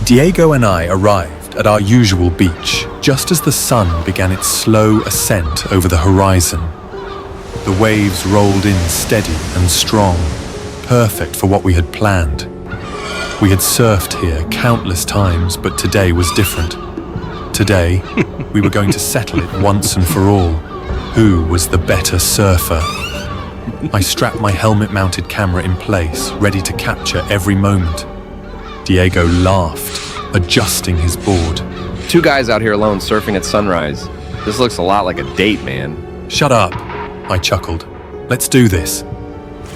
Diego and I arrived at our usual beach just as the sun began its slow ascent over the horizon. The waves rolled in steady and strong, perfect for what we had planned. We had surfed here countless times, but today was different. Today, we were going to settle it once and for all. Who was the better surfer? I strapped my helmet-mounted camera in place, ready to capture every moment. Diego laughed, adjusting his board. Two guys out here alone surfing at sunrise. This looks a lot like a date, man. Shut up, I chuckled. Let's do this.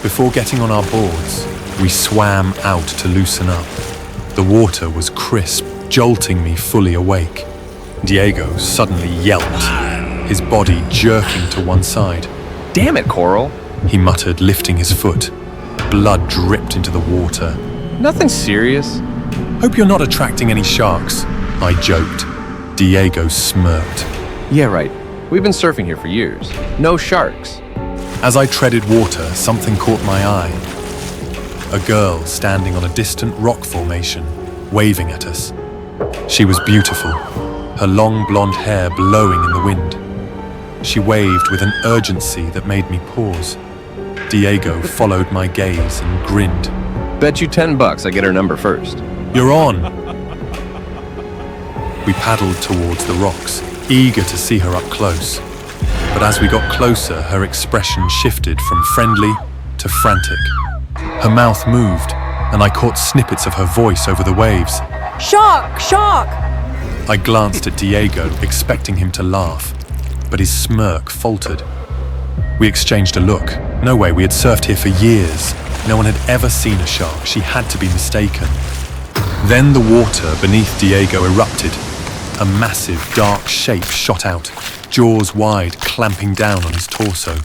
Before getting on our boards, we swam out to loosen up. The water was crisp, jolting me fully awake. Diego suddenly yelped, his body jerking to one side. Damn it, Coral. He muttered, lifting his foot. Blood dripped into the water. Nothing serious. Hope you're not attracting any sharks, I joked. Diego smirked. Yeah, right. We've been surfing here for years. No sharks. As I treaded water, something caught my eye. A girl standing on a distant rock formation, waving at us. She was beautiful, her long blonde hair blowing in the wind. She waved with an urgency that made me pause. Diego followed my gaze and grinned. Bet you $10 I get her number first. You're on! We paddled towards the rocks, eager to see her up close. But as we got closer, her expression shifted from friendly to frantic. Her mouth moved, and I caught snippets of her voice over the waves. Shark! Shark! I glanced at Diego, expecting him to laugh, but his smirk faltered. We exchanged a look. No way, we had surfed here for years. No one had ever seen a shark. She had to be mistaken. Then the water beneath Diego erupted. A massive, dark shape shot out, jaws wide, clamping down on his torso.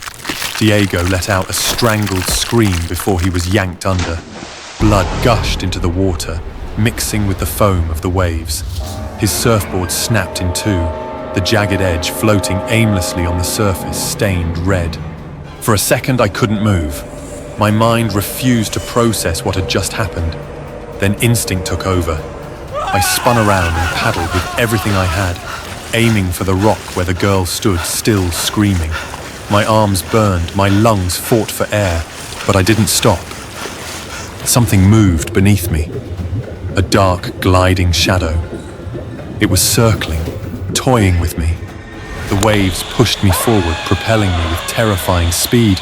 Diego let out a strangled scream before he was yanked under. Blood gushed into the water, mixing with the foam of the waves. His surfboard snapped in two, the jagged edge floating aimlessly on the surface, stained red. For a second, I couldn't move. My mind refused to process what had just happened. Then instinct took over. I spun around and paddled with everything I had, aiming for the rock where the girl stood, still screaming. My arms burned, my lungs fought for air, but I didn't stop. Something moved beneath me, a dark, gliding shadow. It was circling, toying with me. The waves pushed me forward, propelling me with terrifying speed,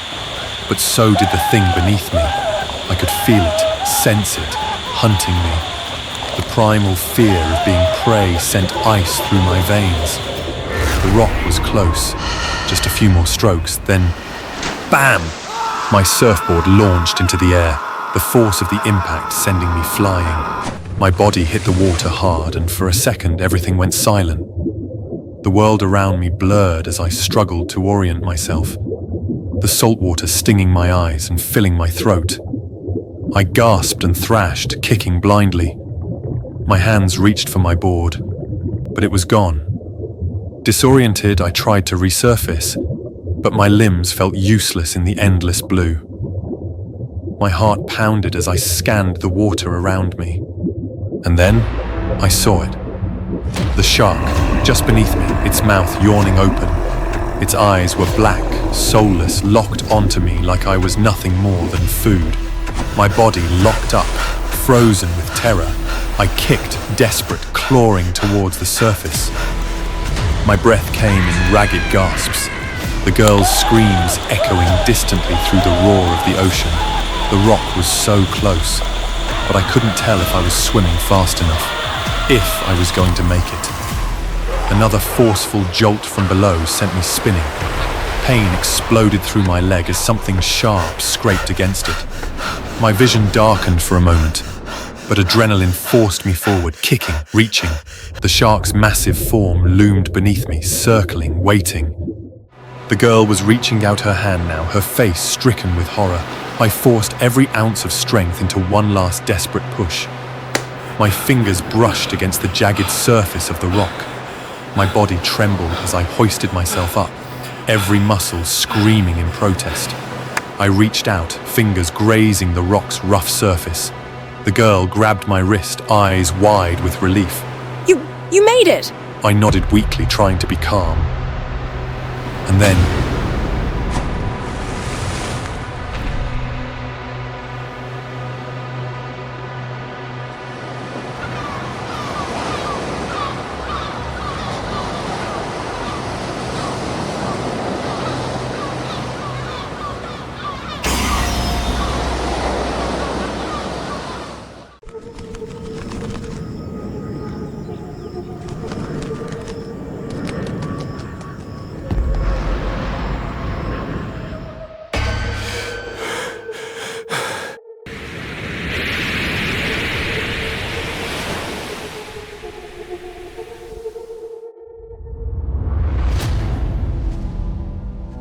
but so did the thing beneath me. I could feel it, sense it, hunting me. The primal fear of being prey sent ice through my veins. The rock was close, just a few more strokes, then bam! My surfboard launched into the air, the force of the impact sending me flying. My body hit the water hard, and for a second everything went silent. The world around me blurred as I struggled to orient myself, the salt water stinging my eyes and filling my throat. I gasped and thrashed, kicking blindly. My hands reached for my board, but it was gone. Disoriented, I tried to resurface, but my limbs felt useless in the endless blue. My heart pounded as I scanned the water around me. And then, I saw it. The shark, just beneath me, its mouth yawning open. Its eyes were black, soulless, locked onto me like I was nothing more than food. My body locked up, frozen with terror. I kicked, desperate, clawing towards the surface. My breath came in ragged gasps, the girl's screams echoing distantly through the roar of the ocean. The rock was so close, but I couldn't tell if I was swimming fast enough, if I was going to make it. Another forceful jolt from below sent me spinning. Pain exploded through my leg as something sharp scraped against it. My vision darkened for a moment, but adrenaline forced me forward, kicking, reaching. The shark's massive form loomed beneath me, circling, waiting. The girl was reaching out her hand now, her face stricken with horror. I forced every ounce of strength into one last desperate push. My fingers brushed against the jagged surface of the rock. My body trembled as I hoisted myself up, every muscle screaming in protest. I reached out, fingers grazing the rock's rough surface. The girl grabbed my wrist, eyes wide with relief. You made it! I nodded weakly, trying to be calm. And then...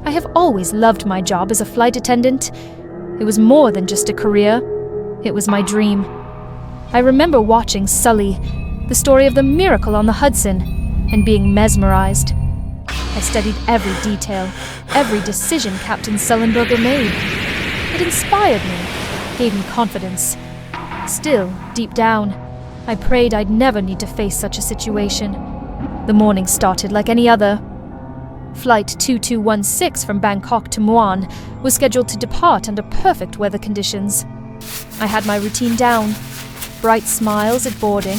I have always loved my job as a flight attendant. It was more than just a career. It was my dream. I remember watching Sully, the story of the miracle on the Hudson, and being mesmerized. I studied every detail, every decision Captain Sullenberger made. It inspired me, gave me confidence. Still, deep down, I prayed I'd never need to face such a situation. The morning started like any other. Flight 2216 from Bangkok to Muan was scheduled to depart under perfect weather conditions. I had my routine down. Bright smiles at boarding,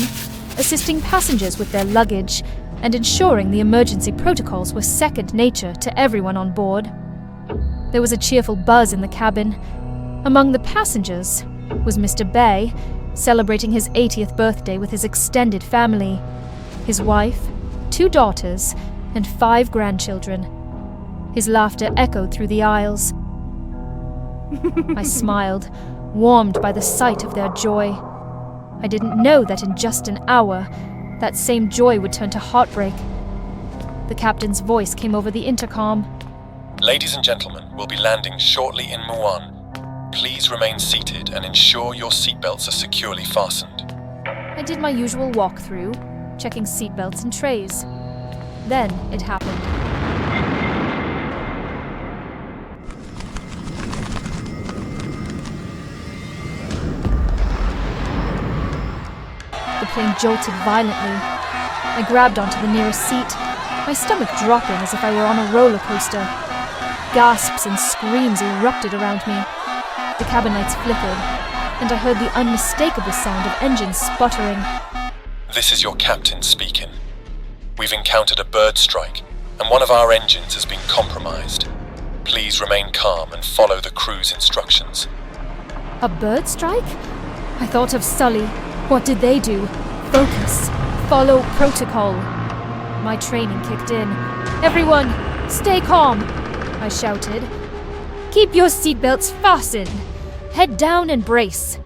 assisting passengers with their luggage, and ensuring the emergency protocols were second nature to everyone on board. There was a cheerful buzz in the cabin. Among the passengers was Mr. Bay, celebrating his 80th birthday with his extended family, his wife, 2 daughters, and 5 grandchildren. His laughter echoed through the aisles. I smiled, warmed by the sight of their joy. I didn't know that in just an hour, that same joy would turn to heartbreak. The captain's voice came over the intercom. Ladies and gentlemen, we'll be landing shortly in Muan. Please remain seated and ensure your seatbelts are securely fastened. I did my usual walkthrough, checking seatbelts and trays. Then it happened. The plane jolted violently. I grabbed onto the nearest seat, my stomach dropping as if I were on a roller coaster. Gasps and screams erupted around me. The cabin lights flickered, and I heard the unmistakable sound of engines sputtering. This is your captain speaking. We've encountered a bird strike, and one of our engines has been compromised. Please remain calm and follow the crew's instructions. A bird strike? I thought of Sully. What did they do? Focus. Follow protocol. My training kicked in. Everyone, stay calm, I shouted. Keep your seatbelts fastened. Head down and brace.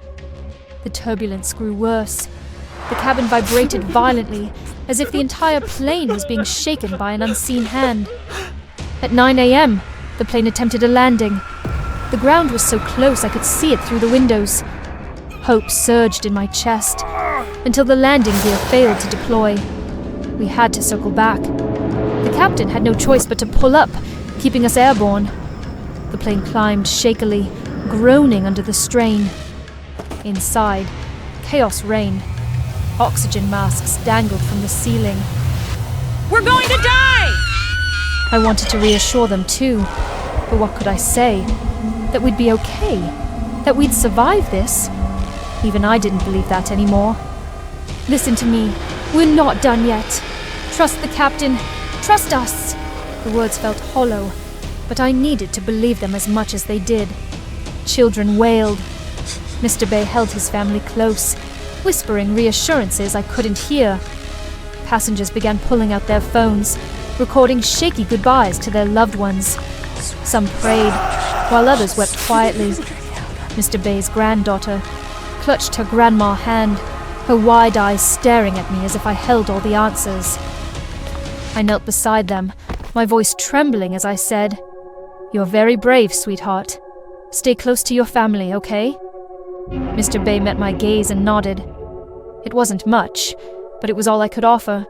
The turbulence grew worse. The cabin vibrated violently, as if the entire plane was being shaken by an unseen hand. At 9 a.m., the plane attempted a landing. The ground was so close I could see it through the windows. Hope surged in my chest, until the landing gear failed to deploy. We had to circle back. The captain had no choice but to pull up, keeping us airborne. The plane climbed shakily, groaning under the strain. Inside, chaos reigned. Oxygen masks dangled from the ceiling. We're going to die! I wanted to reassure them too, but what could I say? That we'd be okay? That we'd survive this? Even I didn't believe that anymore. Listen to me. We're not done yet. Trust the captain. Trust us. The words felt hollow, but I needed to believe them as much as they did. Children wailed. Mr. Bay held his family close, whispering reassurances I couldn't hear. Passengers began pulling out their phones, recording shaky goodbyes to their loved ones. Some prayed, while others wept quietly. Mr. Bay's granddaughter clutched her grandma's hand, her wide eyes staring at me as if I held all the answers. I knelt beside them, my voice trembling as I said, "You're very brave, sweetheart. Stay close to your family, okay?" Mr. Bay met my gaze and nodded. It wasn't much, but it was all I could offer.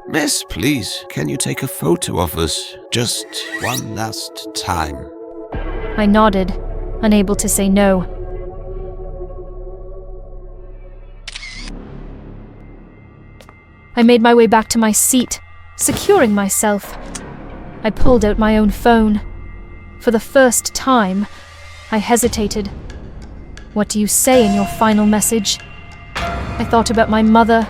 Miss, please, can you take a photo of us? Just one last time. I nodded, unable to say no. I made my way back to my seat, securing myself. I pulled out my own phone. For the first time, I hesitated. What do you say in your final message? I thought about my mother,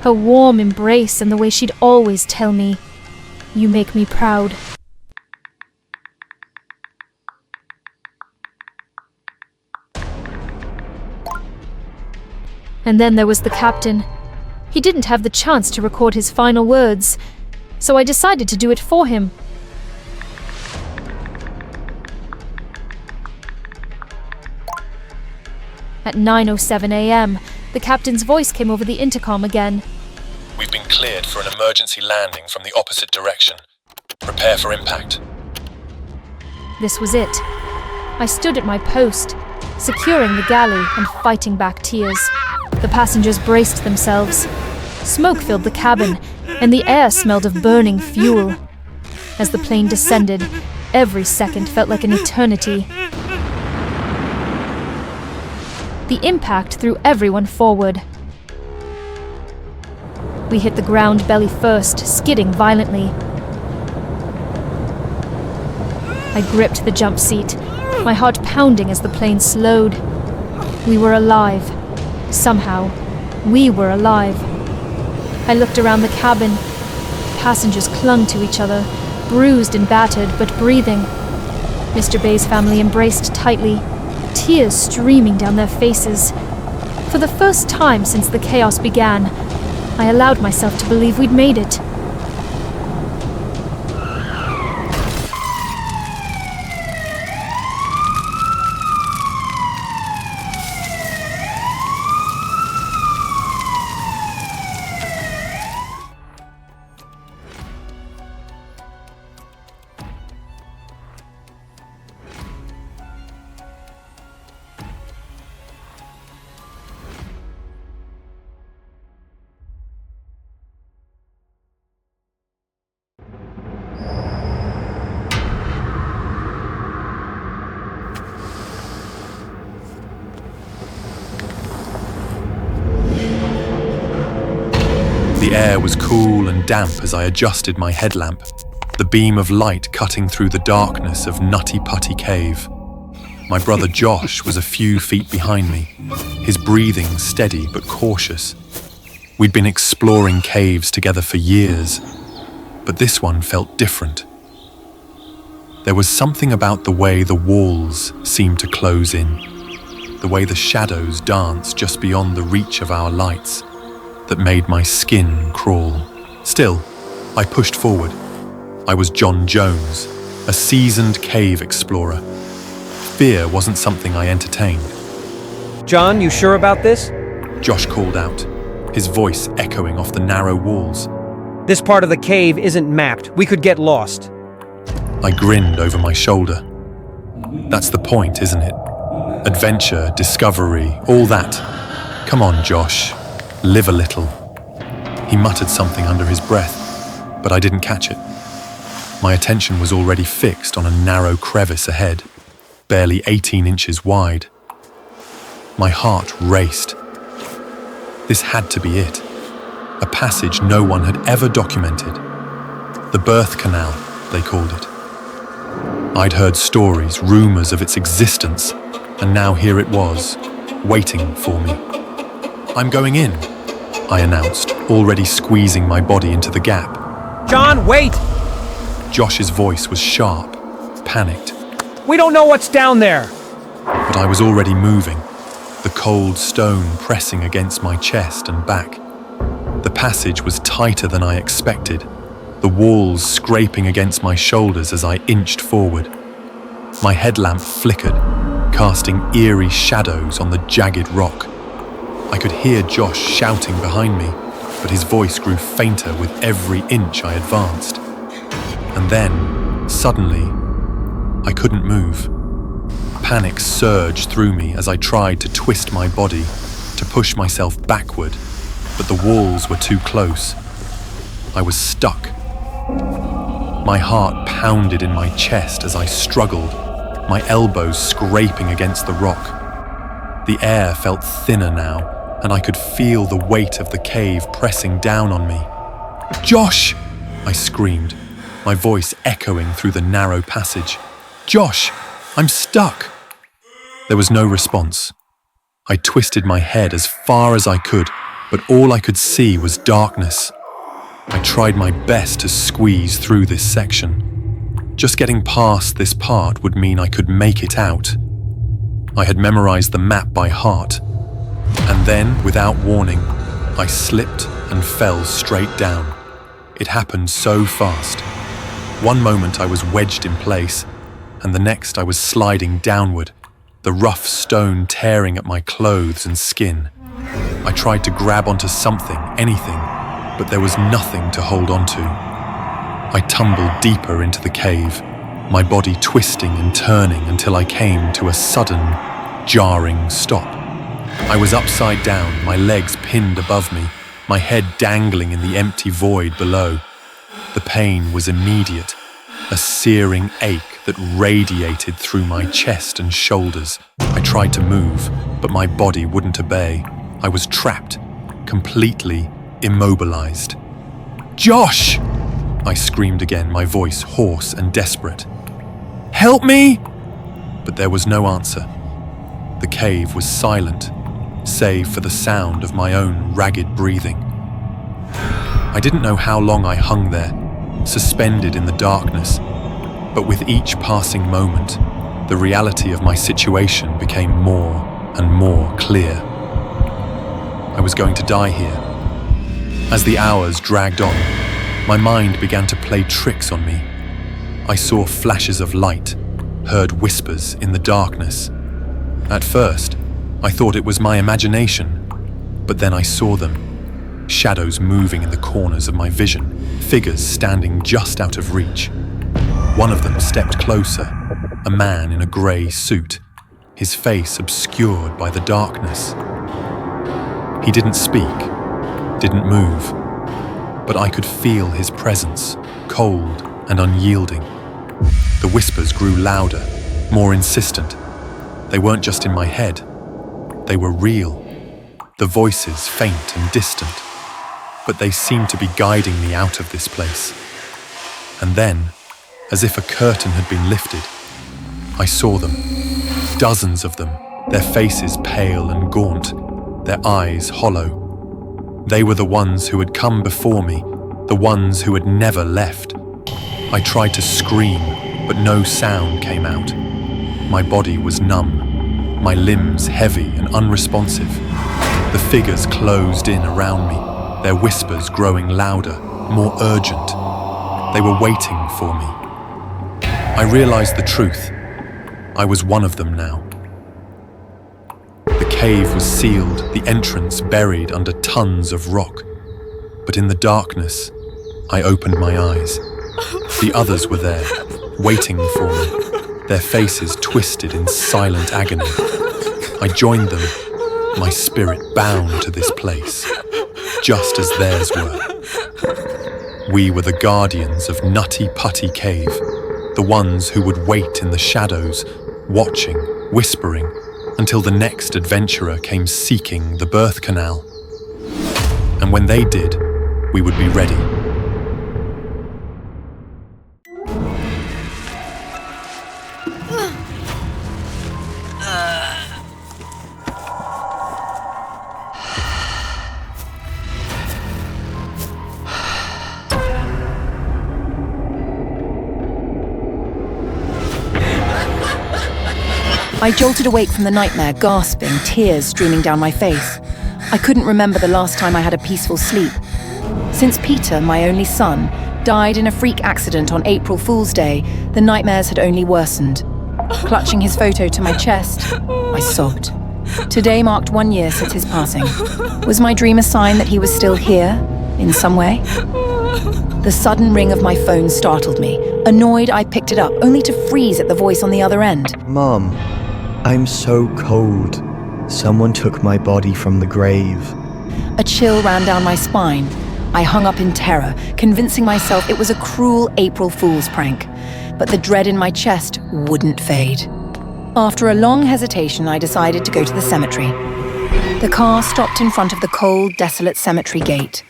her warm embrace and the way she'd always tell me, "You make me proud." And then there was the captain. He didn't have the chance to record his final words, so I decided to do it for him. At 9:07 a.m., the captain's voice came over the intercom again. We've been cleared for an emergency landing from the opposite direction. Prepare for impact. This was it. I stood at my post, securing the galley and fighting back tears. The passengers braced themselves. Smoke filled the cabin, and the air smelled of burning fuel. As the plane descended, every second felt like an eternity. The impact threw everyone forward. We hit the ground belly first, skidding violently. I gripped the jump seat, my heart pounding as the plane slowed. We were alive. Somehow, we were alive. I looked around the cabin. Passengers clung to each other, bruised and battered, but breathing. Mr. Bay's family embraced tightly, tears streaming down their faces. For the first time since the chaos began, I allowed myself to believe we'd made it. The air was cool and damp as I adjusted my headlamp, the beam of light cutting through the darkness of Nutty Putty Cave. My brother Josh was a few feet behind me, his breathing steady but cautious. We'd been exploring caves together for years, but this one felt different. There was something about the way the walls seemed to close in, the way the shadows danced just beyond the reach of our lights, that made my skin crawl. Still, I pushed forward. I was John Jones, a seasoned cave explorer. Fear wasn't something I entertained. John, you sure about this? Josh called out, his voice echoing off the narrow walls. This part of the cave isn't mapped. We could get lost. I grinned over my shoulder. That's the point, isn't it? Adventure, discovery, all that. Come on, Josh. Live a little. He muttered something under his breath, but I didn't catch it. My attention was already fixed on a narrow crevice ahead, barely 18 inches wide. My heart raced. This had to be it. A passage no one had ever documented. The birth canal, they called it. I'd heard stories, rumors of its existence, and now here it was, waiting for me. I'm going in, I announced, already squeezing my body into the gap. John, wait! Josh's voice was sharp, panicked. We don't know what's down there! But I was already moving, the cold stone pressing against my chest and back. The passage was tighter than I expected, the walls scraping against my shoulders as I inched forward. My headlamp flickered, casting eerie shadows on the jagged rock. I could hear Josh shouting behind me, but his voice grew fainter with every inch I advanced. And then, suddenly, I couldn't move. Panic surged through me as I tried to twist my body, to push myself backward, but the walls were too close. I was stuck. My heart pounded in my chest as I struggled, my elbows scraping against the rock. The air felt thinner now, and I could feel the weight of the cave pressing down on me. "Josh!" I screamed, my voice echoing through the narrow passage. "Josh, I'm stuck!" There was no response. I twisted my head as far as I could, but all I could see was darkness. I tried my best to squeeze through this section. Just getting past this part would mean I could make it out. I had memorized the map by heart, and then, without warning, I slipped and fell straight down. It happened so fast. One moment I was wedged in place, and the next I was sliding downward, the rough stone tearing at my clothes and skin. I tried to grab onto something, anything, but there was nothing to hold onto. I tumbled deeper into the cave, my body twisting and turning until I came to a sudden, jarring stop. I was upside down, my legs pinned above me, my head dangling in the empty void below. The pain was immediate, a searing ache that radiated through my chest and shoulders. I tried to move, but my body wouldn't obey. I was trapped, completely immobilized. "Josh!" I screamed again, my voice hoarse and desperate. "Help me!" But there was no answer. The cave was silent, save for the sound of my own ragged breathing. I didn't know how long I hung there, suspended in the darkness, but with each passing moment, the reality of my situation became more and more clear. I was going to die here. As the hours dragged on, my mind began to play tricks on me. I saw flashes of light, heard whispers in the darkness. At first, I thought it was my imagination, but then I saw them. Shadows moving in the corners of my vision, figures standing just out of reach. One of them stepped closer, a man in a grey suit, his face obscured by the darkness. He didn't speak, didn't move, but I could feel his presence, cold and unyielding. The whispers grew louder, more insistent. They weren't just in my head, they were real. The voices faint and distant, but they seemed to be guiding me out of this place. And then, as if a curtain had been lifted, I saw them, dozens of them, their faces pale and gaunt, their eyes hollow. They were the ones who had come before me, the ones who had never left. I tried to scream, but no sound came out. My body was numb, my limbs heavy and unresponsive. The figures closed in around me, their whispers growing louder, more urgent. They were waiting for me. I realized the truth. I was one of them now. The cave was sealed, the entrance buried under tons of rock. But in the darkness, I opened my eyes. The others were there, waiting for me, their faces twisted in silent agony. I joined them, my spirit bound to this place, just as theirs were. We were the guardians of Nutty Putty Cave, the ones who would wait in the shadows, watching, whispering, until the next adventurer came seeking the birth canal. And when they did, we would be ready. I jolted awake from the nightmare, gasping, tears streaming down my face. I couldn't remember the last time I had a peaceful sleep. Since Peter, my only son, died in a freak accident on April Fool's Day, the nightmares had only worsened. Clutching his photo to my chest, I sobbed. Today marked 1 year since his passing. Was my dream a sign that he was still here, in some way? The sudden ring of my phone startled me. Annoyed, I picked it up, only to freeze at the voice on the other end. Mom, I'm so cold. Someone took my body from the grave. A chill ran down my spine. I hung up in terror, convincing myself it was a cruel April Fool's prank. But the dread in my chest wouldn't fade. After a long hesitation, I decided to go to the cemetery. The car stopped in front of the cold, desolate cemetery gate.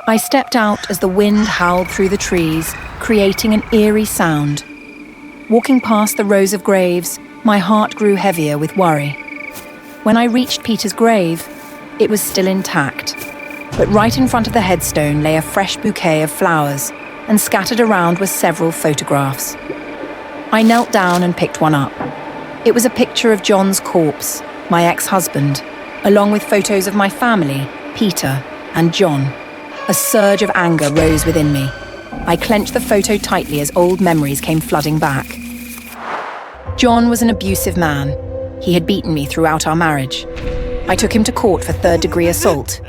I stepped out as the wind howled through the trees, creating an eerie sound. Walking past the rows of graves, my heart grew heavier with worry. When I reached Peter's grave, it was still intact. But right in front of the headstone lay a fresh bouquet of flowers, and scattered around were several photographs. I knelt down and picked one up. It was a picture of John's corpse, my ex-husband, along with photos of my family, Peter and John. A surge of anger rose within me. I clenched the photo tightly as old memories came flooding back. John was an abusive man. He had beaten me throughout our marriage. I took him to court for third-degree assault.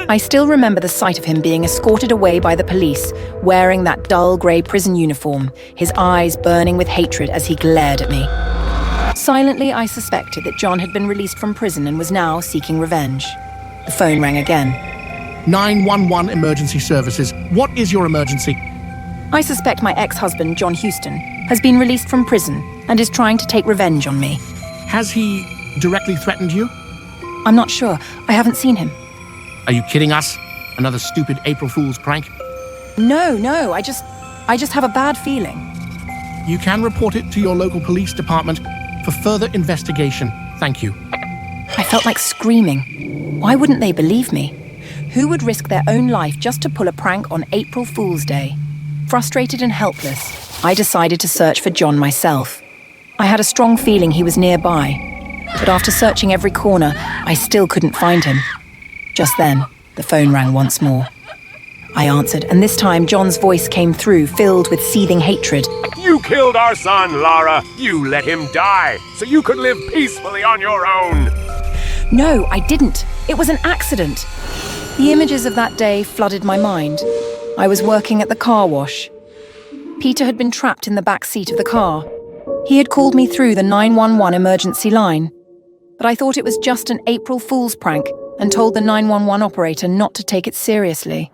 I still remember the sight of him being escorted away by the police, wearing that dull grey prison uniform, his eyes burning with hatred as he glared at me. Silently, I suspected that John had been released from prison and was now seeking revenge. The phone rang again. 911 Emergency Services. What is your emergency? I suspect my ex-husband, John Houston, has been released from prison and is trying to take revenge on me. Has he directly threatened you? I'm not sure. I haven't seen him. Are you kidding us? Another stupid April Fool's prank? No, I just have a bad feeling. You can report it to your local police department for further investigation. Thank you. I felt like screaming. Why wouldn't they believe me? Who would risk their own life just to pull a prank on April Fool's Day? Frustrated and helpless, I decided to search for John myself. I had a strong feeling he was nearby, but after searching every corner, I still couldn't find him. Just then, the phone rang once more. I answered, and this time John's voice came through, filled with seething hatred. You killed our son, Lara. You let him die so you could live peacefully on your own. No, I didn't. It was an accident. The images of that day flooded my mind. I was working at the car wash. Peter had been trapped in the back seat of the car. He had called me through the 911 emergency line, but I thought it was just an April Fool's prank and told the 911 operator not to take it seriously.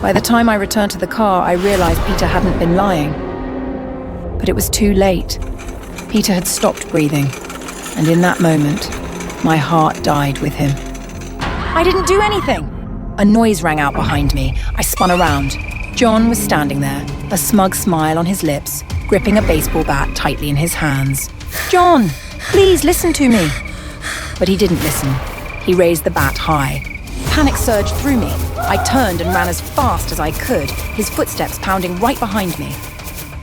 By the time I returned to the car, I realized Peter hadn't been lying. But it was too late. Peter had stopped breathing, and in that moment, my heart died with him. I didn't do anything! A noise rang out behind me. I spun around. John was standing there, a smug smile on his lips, gripping a baseball bat tightly in his hands. John, please listen to me. But he didn't listen. He raised the bat high. Panic surged through me. I turned and ran as fast as I could, his footsteps pounding right behind me.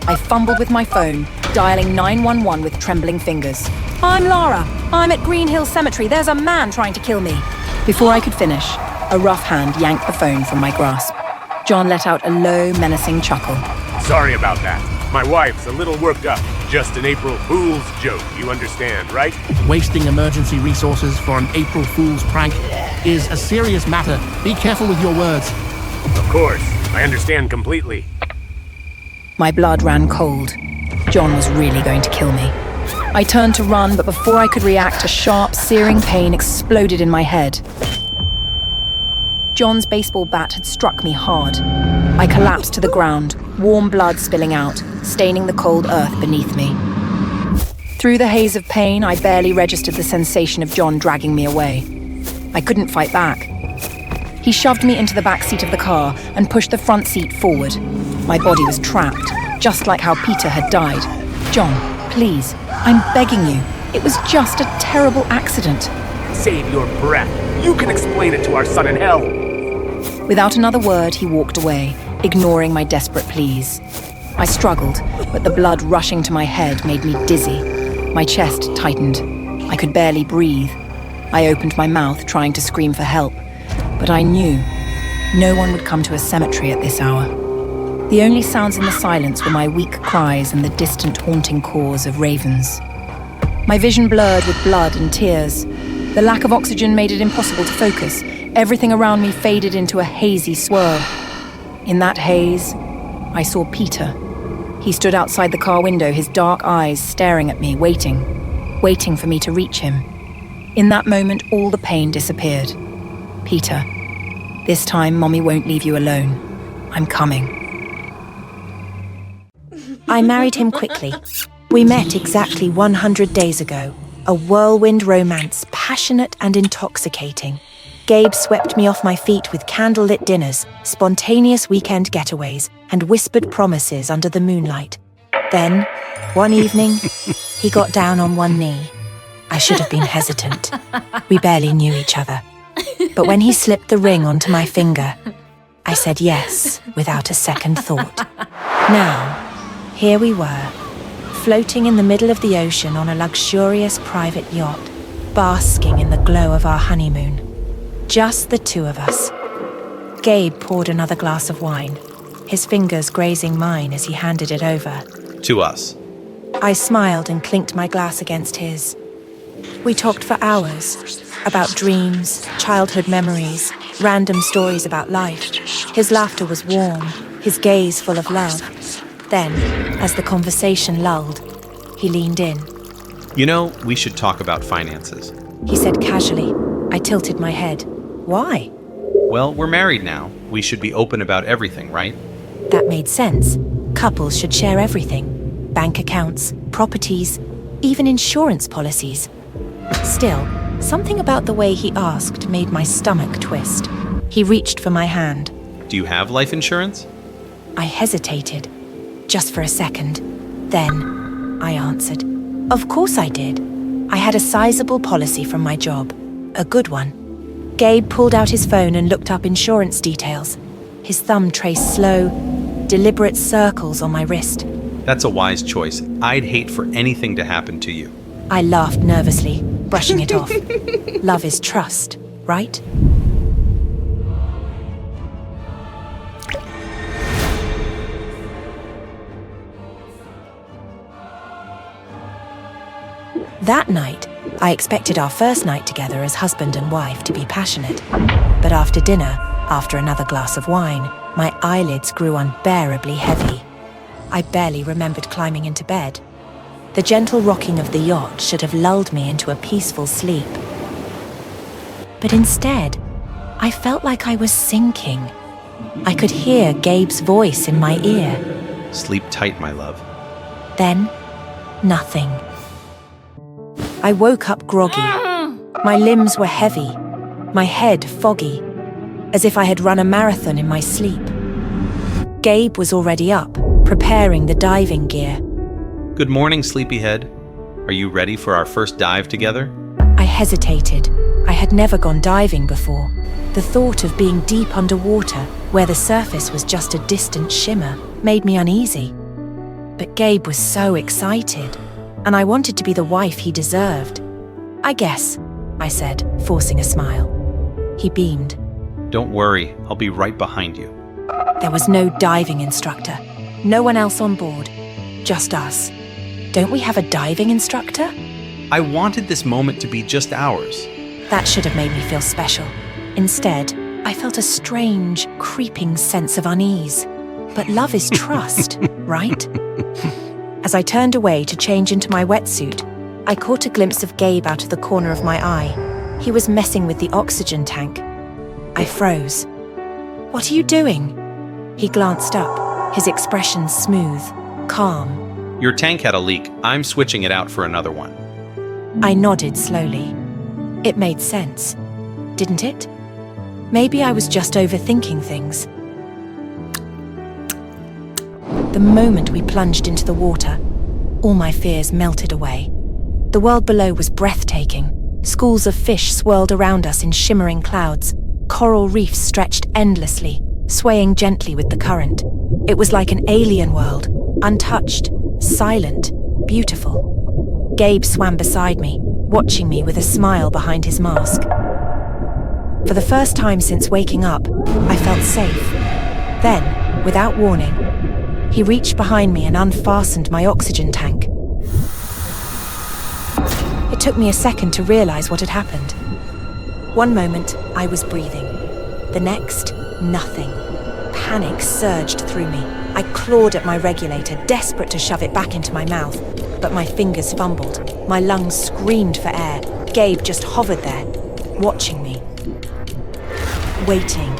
I fumbled with my phone, dialing 911 with trembling fingers. I'm Lara. I'm at Green Hill Cemetery. There's a man trying to kill me. Before I could finish, a rough hand yanked the phone from my grasp. John let out a low, menacing chuckle. Sorry about that. My wife's a little worked up. Just an April Fool's joke, you understand, right? Wasting emergency resources for an April Fool's prank is a serious matter. Be careful with your words. Of course, I understand completely. My blood ran cold. John was really going to kill me. I turned to run, but before I could react, a sharp, searing pain exploded in my head. John's baseball bat had struck me hard. I collapsed to the ground, warm blood spilling out, staining the cold earth beneath me. Through the haze of pain, I barely registered the sensation of John dragging me away. I couldn't fight back. He shoved me into the back seat of the car and pushed the front seat forward. My body was trapped, just like how Peter had died. John, please, I'm begging you. It was just a terrible accident. Save your breath. You can explain it to our son in hell. Without another word, he walked away, ignoring my desperate pleas. I struggled, but the blood rushing to my head made me dizzy. My chest tightened. I could barely breathe. I opened my mouth, trying to scream for help, but I knew no one would come to a cemetery at this hour. The only sounds in the silence were my weak cries and the distant haunting caws of ravens. My vision blurred with blood and tears. The lack of oxygen made it impossible to focus. Everything around me faded into a hazy swirl. In that haze, I saw Peter. He stood outside the car window, his dark eyes staring at me, waiting for me to reach him. In that moment, all the pain disappeared. Peter, this time Mommy won't leave you alone. I'm coming. I married him quickly. We met exactly 100 days ago. A whirlwind romance, passionate and intoxicating. Gabe swept me off my feet with candlelit dinners, spontaneous weekend getaways, and whispered promises under the moonlight. Then, one evening, he got down on one knee. I should have been hesitant. We barely knew each other. But when he slipped the ring onto my finger, I said yes without a second thought. Now, here we were, floating in the middle of the ocean on a luxurious private yacht, basking in the glow of our honeymoon. Just the two of us. Gabe poured another glass of wine, his fingers grazing mine as he handed it over. To us. I smiled and clinked my glass against his. We talked for hours, about dreams, childhood memories, random stories about life. His laughter was warm, his gaze full of love. Then, as the conversation lulled, he leaned in. You know, we should talk about finances. He said casually. I tilted my head. Why? Well, we're married now. We should be open about everything, right? That made sense. Couples should share everything. Bank accounts, properties, even insurance policies. Still, something about the way he asked made my stomach twist. He reached for my hand. Do you have life insurance? I hesitated, just for a second. Then, I answered. Of course I did. I had a sizable policy from my job. A good one. Gabe pulled out his phone and looked up insurance details. His thumb traced slow, deliberate circles on my wrist. That's a wise choice. I'd hate for anything to happen to you. I laughed nervously, brushing it off. Love is trust, right? That night, I expected our first night together as husband and wife to be passionate. But after dinner, after another glass of wine, my eyelids grew unbearably heavy. I barely remembered climbing into bed. The gentle rocking of the yacht should have lulled me into a peaceful sleep. But instead, I felt like I was sinking. I could hear Gabe's voice in my ear. Sleep tight, my love. Then, nothing. I woke up groggy. My limbs were heavy, my head foggy, as if I had run a marathon in my sleep. Gabe was already up, preparing the diving gear. Good morning, sleepyhead. Are you ready for our first dive together? I hesitated. I had never gone diving before. The thought of being deep underwater, where the surface was just a distant shimmer, made me uneasy. But Gabe was so excited, and I wanted to be the wife he deserved. I guess, I said, forcing a smile. He beamed. Don't worry, I'll be right behind you. There was no diving instructor, no one else on board, just us. Don't we have a diving instructor? I wanted this moment to be just ours. That should have made me feel special. Instead, I felt a strange, creeping sense of unease. But love is trust, right? As I turned away to change into my wetsuit, I caught a glimpse of Gabe out of the corner of my eye. He was messing with the oxygen tank. I froze. What are you doing? He glanced up, his expression smooth, calm. Your tank had a leak. I'm switching it out for another one. I nodded slowly. It made sense, didn't it? Maybe I was just overthinking things. The moment we plunged into the water, all my fears melted away. The world below was breathtaking. Schools of fish swirled around us in shimmering clouds. Coral reefs stretched endlessly, swaying gently with the current. It was like an alien world, untouched, silent, beautiful. Gabe swam beside me, watching me with a smile behind his mask. For the first time since waking up, I felt safe. Then, without warning, he reached behind me and unfastened my oxygen tank. It took me a second to realize what had happened. One moment, I was breathing. The next, nothing. Panic surged through me. I clawed at my regulator, desperate to shove it back into my mouth. But my fingers fumbled. My lungs screamed for air. Gabe just hovered there, watching me. Waiting.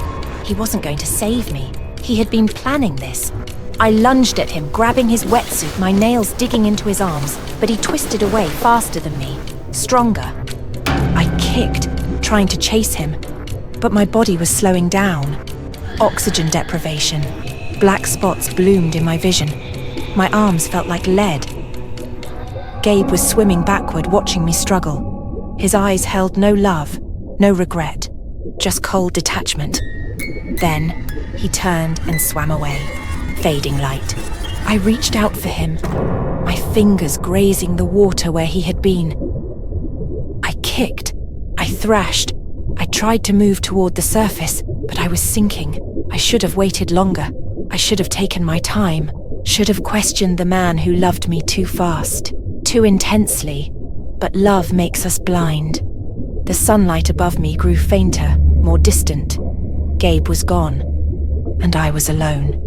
He wasn't going to save me. He had been planning this. I lunged at him, grabbing his wetsuit, my nails digging into his arms, but he twisted away faster than me. stronger. I kicked, trying to chase him, but my body was slowing down. Oxygen deprivation. Black spots bloomed in my vision. My arms felt like lead. Gabe was swimming backward, watching me struggle. His eyes held no love, no regret, just cold detachment. Then he turned and swam away, fading light. I reached out for him, my fingers grazing the water where he had been. I kicked, I thrashed, I tried to move toward the surface, but I was sinking. I should have waited longer. I should have taken my time, should have questioned the man who loved me too fast, too intensely. But love makes us blind. The sunlight above me grew fainter, more distant. Gabe was gone, and I was alone.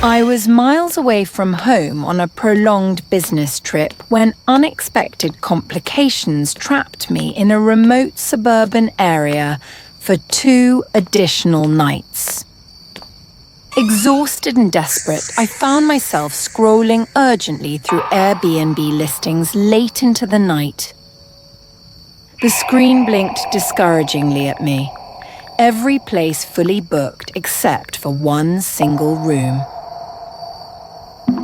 I was miles away from home on a prolonged business trip when unexpected complications trapped me in a remote suburban area for 2 additional nights. Exhausted and desperate, I found myself scrolling urgently through Airbnb listings late into the night. The screen blinked discouragingly at me. Every place fully booked except for one single room.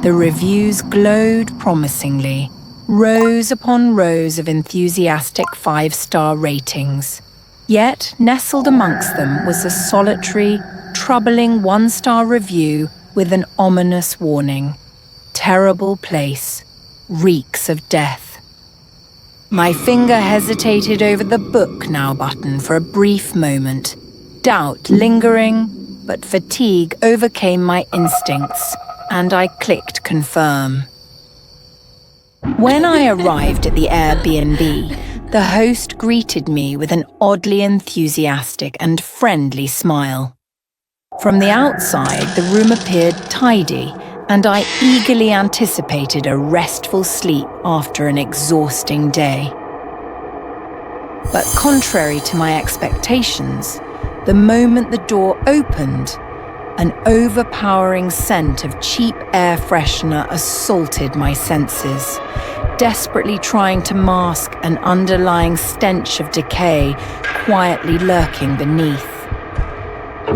The reviews glowed promisingly, rows upon rows of enthusiastic 5-star ratings. Yet, nestled amongst them was a solitary, troubling 1-star review with an ominous warning. Terrible place, reeks of death. My finger hesitated over the book now button for a brief moment. Doubt lingering, but fatigue overcame my instincts, and I clicked confirm. When I arrived at the Airbnb, the host greeted me with an oddly enthusiastic and friendly smile. From the outside, the room appeared tidy, and I eagerly anticipated a restful sleep after an exhausting day. But contrary to my expectations, the moment the door opened, an overpowering scent of cheap air freshener assaulted my senses, desperately trying to mask an underlying stench of decay quietly lurking beneath.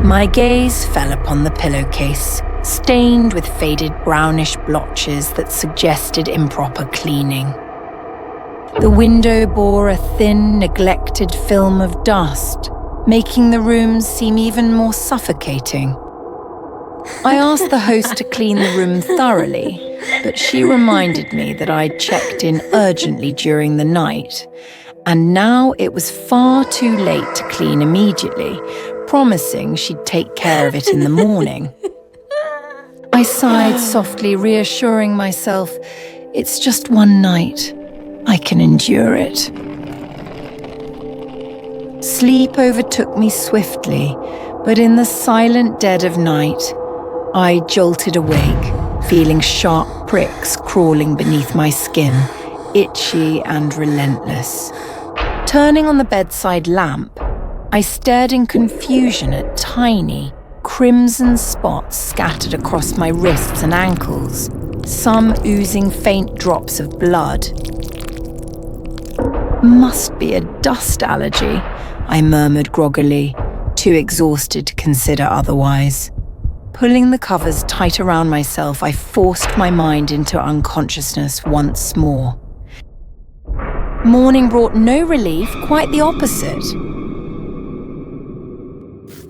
My gaze fell upon the pillowcase, stained with faded brownish blotches that suggested improper cleaning. The window bore a thin, neglected film of dust, making the room seem even more suffocating. I asked the host to clean the room thoroughly, but she reminded me that I'd checked in urgently during the night, and now it was far too late to clean immediately, promising she'd take care of it in the morning. I sighed softly, reassuring myself, it's just one night. I can endure it. Sleep overtook me swiftly, but in the silent dead of night, I jolted awake, feeling sharp pricks crawling beneath my skin, itchy and relentless. Turning on the bedside lamp, I stared in confusion at tiny, crimson spots scattered across my wrists and ankles, some oozing faint drops of blood. Must be a dust allergy, I murmured groggily, too exhausted to consider otherwise. Pulling the covers tight around myself, I forced my mind into unconsciousness once more. Morning brought no relief, quite the opposite.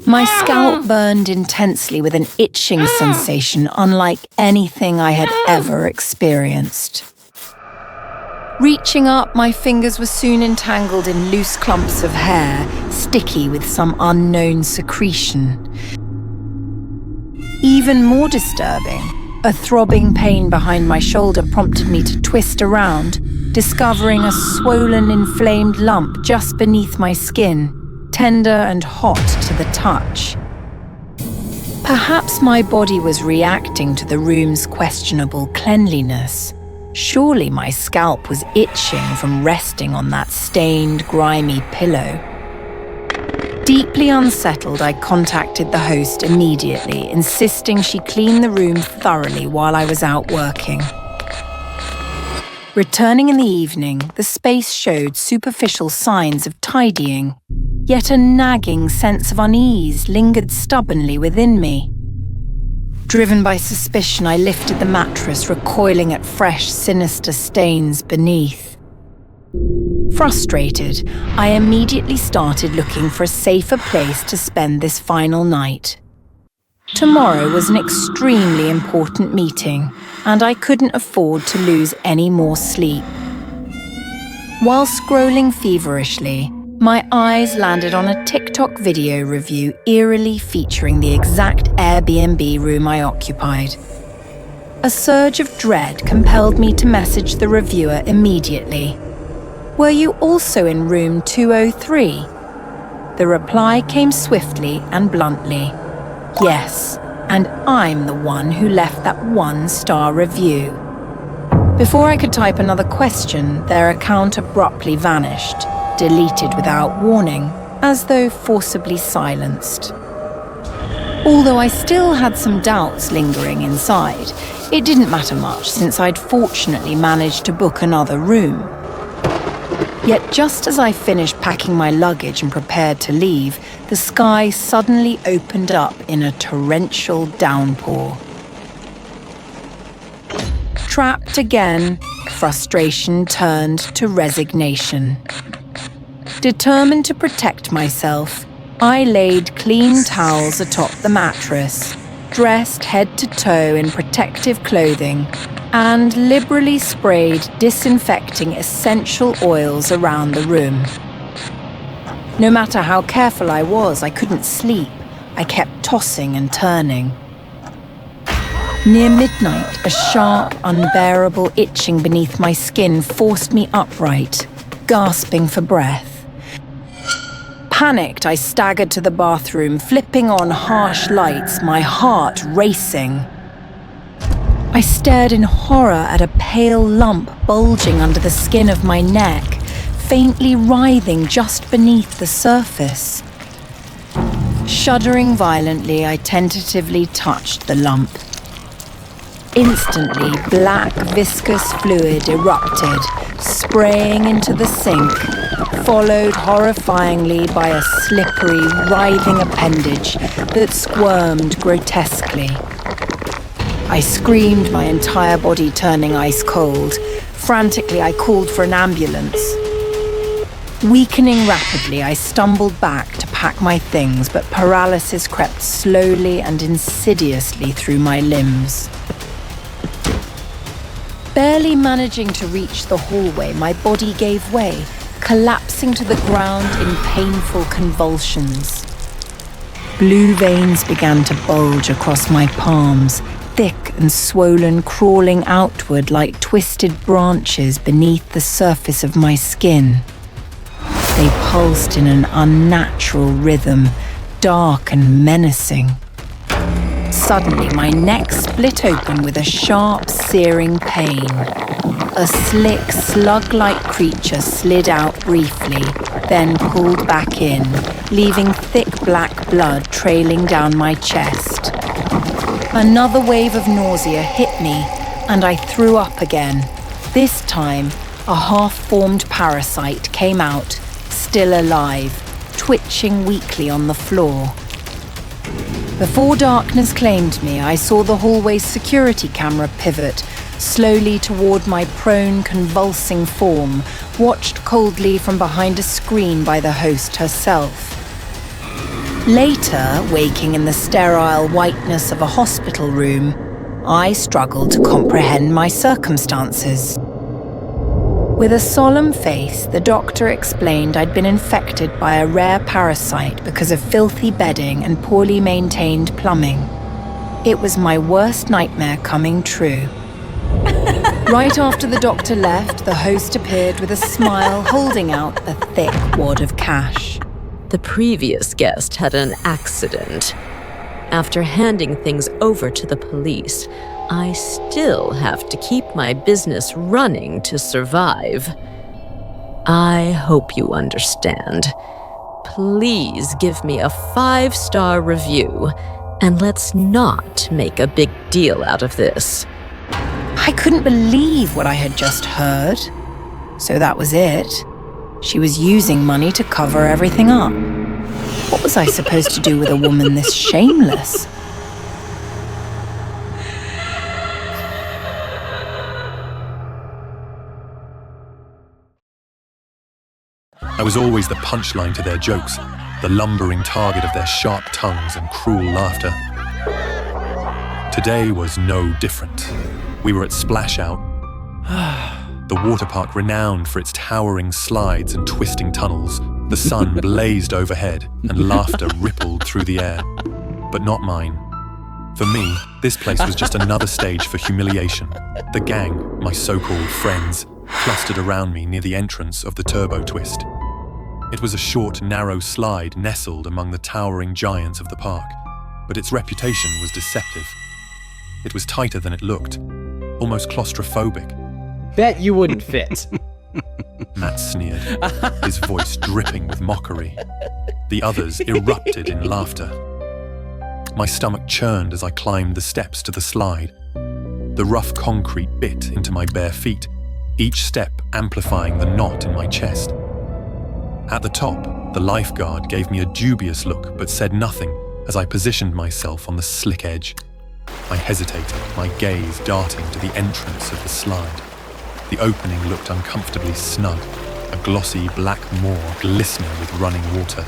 My scalp burned intensely with an itching sensation unlike anything I had ever experienced. Reaching up, my fingers were soon entangled in loose clumps of hair, sticky with some unknown secretion. Even more disturbing, a throbbing pain behind my shoulder prompted me to twist around, discovering a swollen, inflamed lump just beneath my skin, tender and hot to the touch. Perhaps my body was reacting to the room's questionable cleanliness. Surely my scalp was itching from resting on that stained, grimy pillow. Deeply unsettled, I contacted the host immediately, insisting she clean the room thoroughly while I was out working. Returning in the evening, the space showed superficial signs of tidying, yet a nagging sense of unease lingered stubbornly within me. Driven by suspicion, I lifted the mattress, recoiling at fresh, sinister stains beneath. Frustrated, I immediately started looking for a safer place to spend this final night. Tomorrow was an extremely important meeting, and I couldn't afford to lose any more sleep. While scrolling feverishly, my eyes landed on a TikTok video review eerily featuring the exact Airbnb room I occupied. A surge of dread compelled me to message the reviewer immediately. "Were you also in room 203? The reply came swiftly and bluntly. "Yes, and I'm the one who left that 1-star review." Before I could type another question, their account abruptly vanished, deleted without warning, as though forcibly silenced. Although I still had some doubts lingering inside, it didn't matter much since I'd fortunately managed to book another room. Yet just as I finished packing my luggage and prepared to leave, the sky suddenly opened up in a torrential downpour. Trapped again, frustration turned to resignation. Determined to protect myself, I laid clean towels atop the mattress, dressed head to toe in protective clothing, and liberally sprayed disinfecting essential oils around the room. No matter how careful I was, I couldn't sleep. I kept tossing and turning. Near midnight, a sharp, unbearable itching beneath my skin forced me upright, gasping for breath. Panicked, I staggered to the bathroom, flipping on harsh lights, my heart racing. I stared in horror at a pale lump bulging under the skin of my neck, faintly writhing just beneath the surface. Shuddering violently, I tentatively touched the lump. Instantly, black, viscous fluid erupted, spraying into the sink, followed horrifyingly by a slippery, writhing appendage that squirmed grotesquely. I screamed, my entire body turning ice cold. Frantically, I called for an ambulance. Weakening rapidly, I stumbled back to pack my things, but paralysis crept slowly and insidiously through my limbs. Barely managing to reach the hallway, my body gave way, collapsing to the ground in painful convulsions. Blue veins began to bulge across my palms, thick and swollen, crawling outward like twisted branches beneath the surface of my skin. They pulsed in an unnatural rhythm, dark and menacing. Suddenly, my neck split open with a sharp, searing pain. A slick, slug-like creature slid out briefly, then pulled back in, leaving thick black blood trailing down my chest. Another wave of nausea hit me, and I threw up again. This time, a half-formed parasite came out, still alive, twitching weakly on the floor. Before darkness claimed me, I saw the hallway's security camera pivot, slowly toward my prone, convulsing form, watched coldly from behind a screen by the host herself. Later, waking in the sterile whiteness of a hospital room, I struggled to comprehend my circumstances. With a solemn face, the doctor explained I'd been infected by a rare parasite because of filthy bedding and poorly maintained plumbing. It was my worst nightmare coming true. Right after the doctor left, the host appeared with a smile, holding out a thick wad of cash. The previous guest had an accident. After handing things over to the police, I still have to keep my business running to survive. I hope you understand. Please give me a 5-star review, and let's not make a big deal out of this. I couldn't believe what I had just heard. So that was it. She was using money to cover everything up. What was I supposed to do with a woman this shameless? I was always the punchline to their jokes, the lumbering target of their sharp tongues and cruel laughter. Today was no different. We were at Splash Out, the water park renowned for its towering slides and twisting tunnels. The sun blazed overhead and laughter rippled through the air. But not mine. For me, this place was just another stage for humiliation. The gang, my so-called friends, clustered around me near the entrance of the Turbo Twist. It was a short, narrow slide nestled among the towering giants of the park, but its reputation was deceptive. It was tighter than it looked, almost claustrophobic. Bet you wouldn't fit. Matt sneered, his voice dripping with mockery. The others erupted in laughter. My stomach churned as I climbed the steps to the slide. The rough concrete bit into my bare feet, each step amplifying the knot in my chest. At the top, the lifeguard gave me a dubious look but said nothing as I positioned myself on the slick edge. I hesitated, my gaze darting to the entrance of the slide. The opening looked uncomfortably snug, a glossy black moor glistening with running water.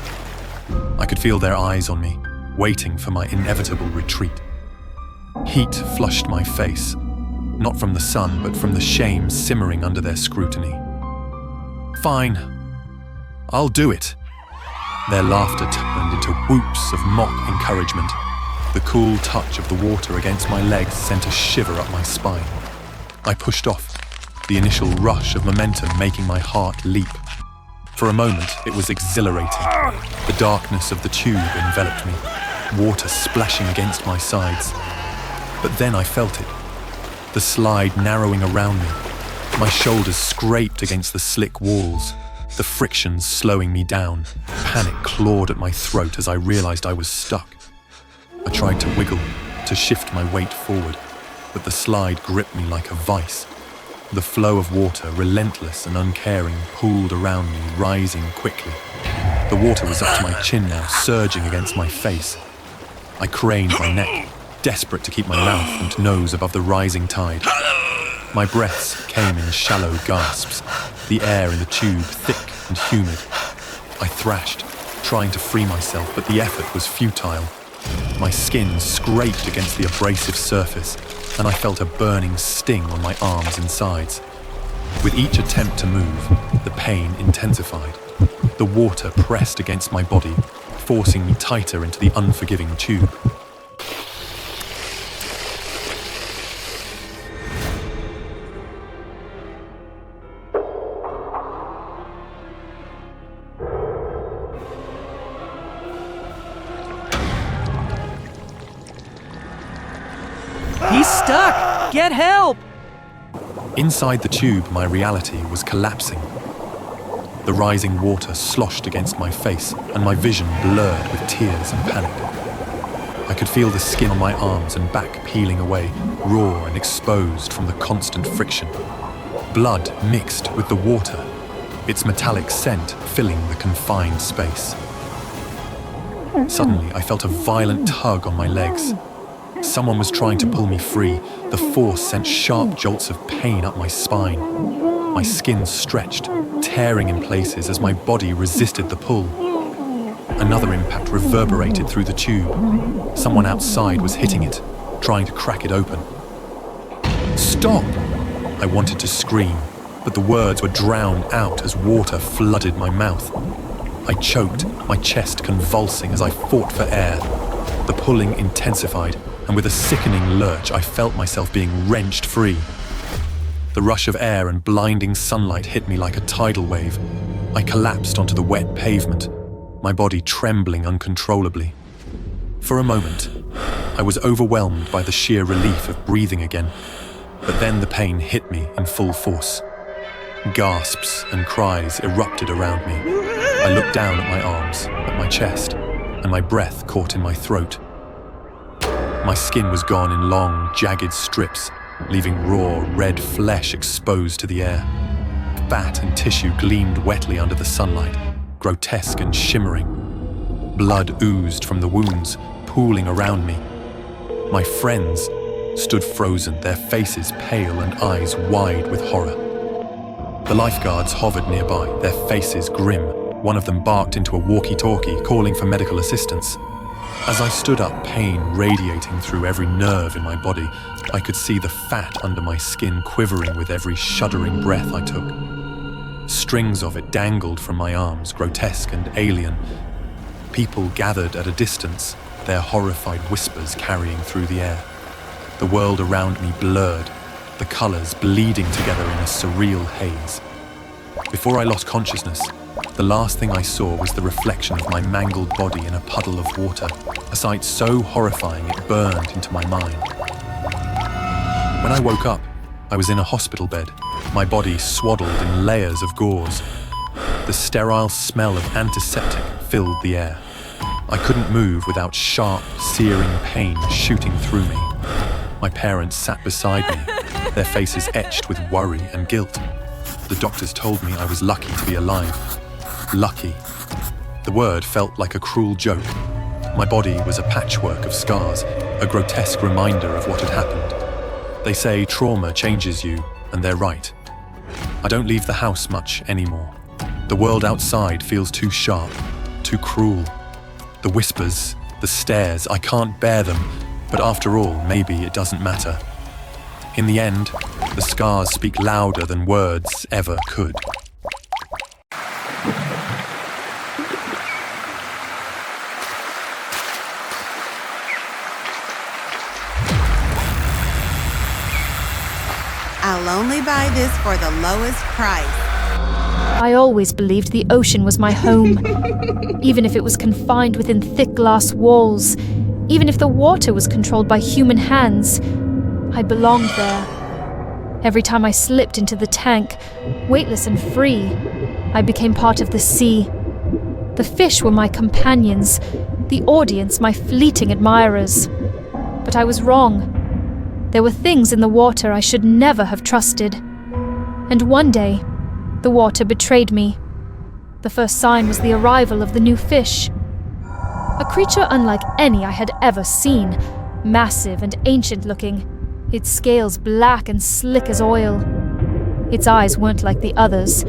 I could feel their eyes on me, waiting for my inevitable retreat. Heat flushed my face, not from the sun, but from the shame simmering under their scrutiny. Fine. I'll do it. Their laughter turned into whoops of mock encouragement. The cool touch of the water against my legs sent a shiver up my spine. I pushed off, the initial rush of momentum making my heart leap. For a moment, it was exhilarating. The darkness of the tube enveloped me, water splashing against my sides. But then I felt it, the slide narrowing around me. My shoulders scraped against the slick walls, the friction slowing me down. Panic clawed at my throat as I realized I was stuck. I tried to wiggle, to shift my weight forward, but the slide gripped me like a vice. The flow of water, relentless and uncaring, pooled around me, rising quickly. The water was up to my chin now, surging against my face. I craned my neck, desperate to keep my mouth and nose above the rising tide. My breaths came in shallow gasps, the air in the tube thick and humid. I thrashed, trying to free myself, but the effort was futile. My skin scraped against the abrasive surface, and I felt a burning sting on my arms and sides. With each attempt to move, the pain intensified. The water pressed against my body, forcing me tighter into the unforgiving tube. He's stuck! Get help! Inside the tube, my reality was collapsing. The rising water sloshed against my face, and my vision blurred with tears and panic. I could feel the skin on my arms and back peeling away, raw and exposed from the constant friction. Blood mixed with the water, its metallic scent filling the confined space. Suddenly, I felt a violent tug on my legs. Someone was trying to pull me free. The force sent sharp jolts of pain up my spine. My skin stretched, tearing in places as my body resisted the pull. Another impact reverberated through the tube. Someone outside was hitting it, trying to crack it open. Stop! I wanted to scream, but the words were drowned out as water flooded my mouth. I choked, my chest convulsing as I fought for air. The pulling intensified, and with a sickening lurch, I felt myself being wrenched free. The rush of air and blinding sunlight hit me like a tidal wave. I collapsed onto the wet pavement. my body trembling uncontrollably. For a moment, I was overwhelmed by the sheer relief of breathing again, but then the pain hit me in full force. Gasps and cries erupted around me. I looked down at my arms, at my chest, and my breath caught in my throat. My skin was gone in long, jagged strips, leaving raw, red flesh exposed to the air. Fat and tissue gleamed wetly under the sunlight, grotesque and shimmering. Blood oozed from the wounds, pooling around me. My friends stood frozen, their faces pale and eyes wide with horror. The lifeguards hovered nearby, their faces grim. One of them barked into a walkie-talkie, calling for medical assistance. As I stood up, pain radiating through every nerve in my body, I could see the fat under my skin quivering with every shuddering breath I took. Strings of it dangled from my arms, grotesque and alien. People gathered at a distance, their horrified whispers carrying through the air. The world around me blurred, the colors bleeding together in a surreal haze. Before I lost consciousness, the last thing I saw was the reflection of my mangled body in a puddle of water, a sight so horrifying it burned into my mind. When I woke up, I was in a hospital bed, my body swaddled in layers of gauze. The sterile smell of antiseptic filled the air. I couldn't move without sharp, searing pain shooting through me. My parents sat beside me, their faces etched with worry and guilt. The doctors told me I was lucky to be alive. Lucky. The word felt like a cruel joke. My body was a patchwork of scars, a grotesque reminder of what had happened. They say trauma changes you, and they're right. I don't leave the house much anymore. The world outside feels too sharp, too cruel. The whispers, the stares, I can't bear them, but after all, maybe it doesn't matter. In the end, the scars speak louder than words ever could. I'll only buy this for the lowest price. I always believed the ocean was my home, even if it was confined within thick glass walls, even if the water was controlled by human hands. I belonged there. Every time I slipped into the tank, weightless and free, I became part of the sea. The fish were my companions, the audience my fleeting admirers. But I was wrong. There were things in the water I should never have trusted. And one day, the water betrayed me. The first sign was the arrival of the new fish. A creature unlike any I had ever seen, massive and ancient-looking, its scales black and slick as oil. Its eyes weren't like the others.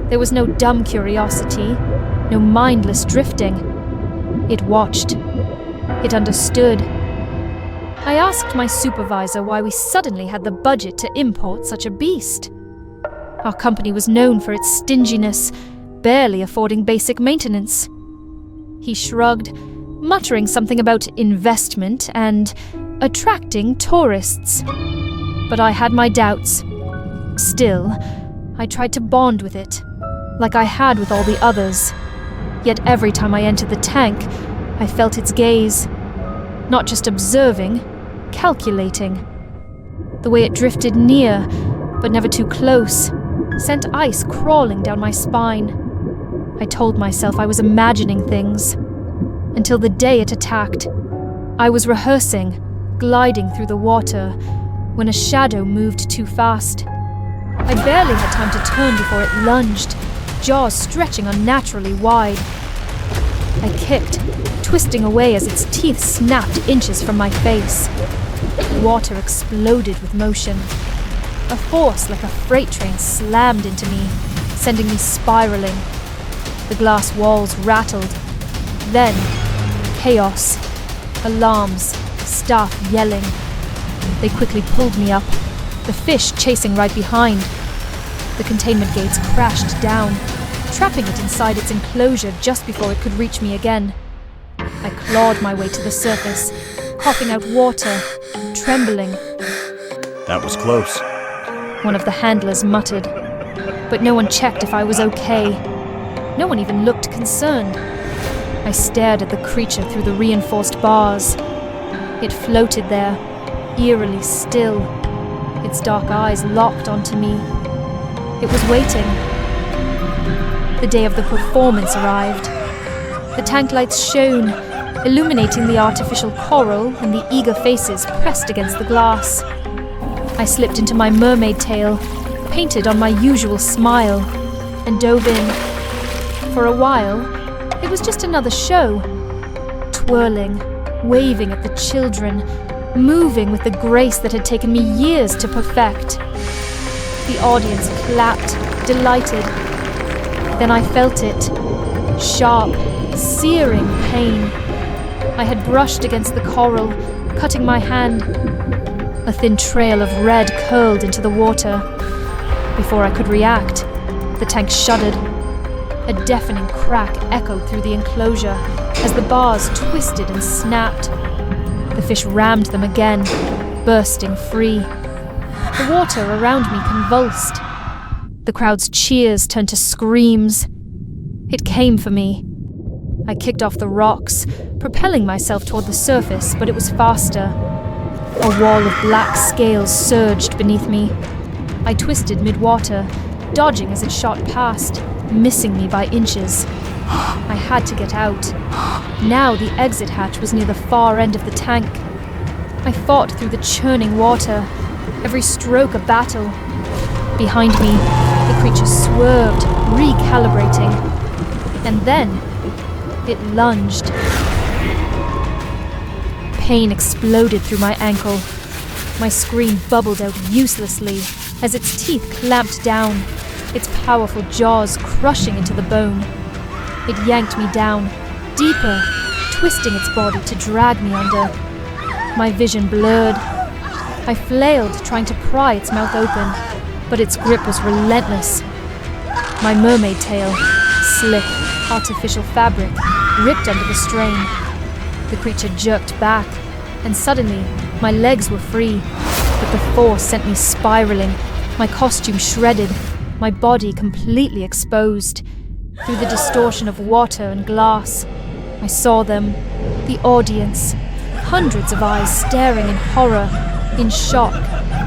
There was no dumb curiosity, no mindless drifting. It watched. It understood. I asked my supervisor why we suddenly had the budget to import such a beast. Our company was known for its stinginess, barely affording basic maintenance. He shrugged, muttering something about investment and attracting tourists. But I had my doubts. Still, I tried to bond with it, like I had with all the others. Yet every time I entered the tank, I felt its gaze. Not just observing, calculating. The way it drifted near, but never too close, sent ice crawling down my spine. I told myself I was imagining things. Until the day it attacked. I was rehearsing, gliding through the water, when a shadow moved too fast. I barely had time to turn before it lunged, jaws stretching unnaturally wide. I kicked, twisting away as its teeth snapped inches from my face. Water exploded with motion. A force like a freight train slammed into me, sending me spiraling. The glass walls rattled. Then, chaos. Alarms, staff yelling. They quickly pulled me up, the fish chasing right behind. The containment gates crashed down, trapping it inside its enclosure just before it could reach me again. I clawed my way to the surface, coughing out water, trembling. That was close. One of the handlers muttered, but no one checked if I was okay. No one even looked concerned. I stared at the creature through the reinforced bars. It floated there, eerily still, its dark eyes locked onto me. It was waiting. The day of the performance arrived. The tank lights shone, illuminating the artificial coral and the eager faces pressed against the glass. I slipped into my mermaid tail, painted on my usual smile, and dove in. For a while, it was just another show. Twirling, waving at the children, moving with the grace that had taken me years to perfect. The audience clapped, delighted. Then I felt it. Sharp, searing pain. I had brushed against the coral, cutting my hand. A thin trail of red curled into the water. Before I could react, the tank shuddered. A deafening crack echoed through the enclosure as the bars twisted and snapped. The fish rammed them again, bursting free. The water around me convulsed. The crowd's cheers turned to screams. It came for me. I kicked off the rocks, propelling myself toward the surface, but it was faster. A wall of black scales surged beneath me. I twisted mid-water, dodging as it shot past, missing me by inches. I had to get out. Now the exit hatch was near the far end of the tank. I fought through the churning water, every stroke a battle. Behind me, the creature swerved, recalibrating. And then, it lunged. Pain exploded through my ankle. My scream bubbled out uselessly as its teeth clamped down, its powerful jaws crushing into the bone. It yanked me down, deeper, twisting its body to drag me under. My vision blurred. I flailed, trying to pry its mouth open, but its grip was relentless. My mermaid tail, slick, artificial fabric, ripped under the strain. The creature jerked back, and suddenly my legs were free, but the force sent me spiraling, my costume shredded, my body completely exposed. Through the distortion of water and glass, I saw them, the audience, hundreds of eyes staring in horror, in shock,